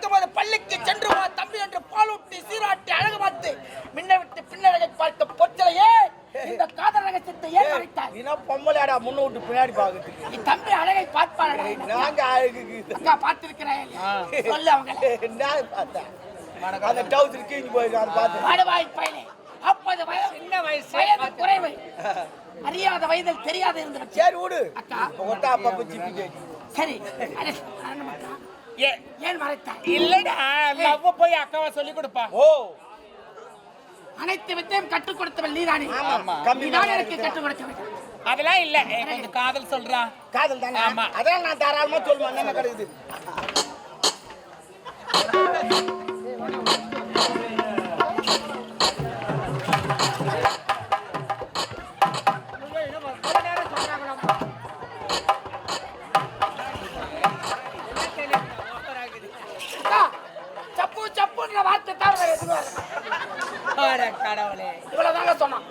இருக்கும்போது பள்ளிக்கு சென்று வா தம்பி என்று பாலூட்டி சீராட்டி அழகு பார்த்து முன்ன விட்டு பின்னழகை பார்த்த பொச்சலையே இந்த காதல் ரகசியத்தை ஏன் மறைத்தாய்? நீனா பொம்பளையாடா முன்ன விட்டு பின்னாடி பாக்குறதுக்கு. நீ தம்பி அழகை பார்ப்பாளா? நாங்க அழகுக்கு அக்கா பார்த்திருக்கிறேன். சொல்லு அவங்கள. நான் பார்த்தேன். அந்த டவுசர் கீஞ்சி போயிருக்கான் பார்த்தேன். வாடவாய் பையனே. 50 வயது சின்ன வயது குறைவு. அறியாத வயதில் தெரியாத இருந்தது. சரி விடு. அக்கா ஒட்டா அப்பா ஜிப்பி கேட்டி. சரி. ஏன் மறைத்தாய்? இல்லடா லவ் போய் அக்காவை சொல்லி கொடுப்பா. ஓ அனைத்து வித்தையும் கற்றுக் கொடுத்தவள் நீதானே. நீதான் எனக்கு கற்றுக் கொடுத்தவள். அதெல்லாம் இல்ல கொஞ்சம் காதல் சொல்றா. காதல் தானே. ஆமா. அதான் நான் தாராளமா சொல்லுவேன். என்ன கிடைக்குது? சப்பு சப்புன்ற வார்த்தை தான் வேற எதுவும் கடவுளே இவ்வளவுதாங்க சொன்னான்.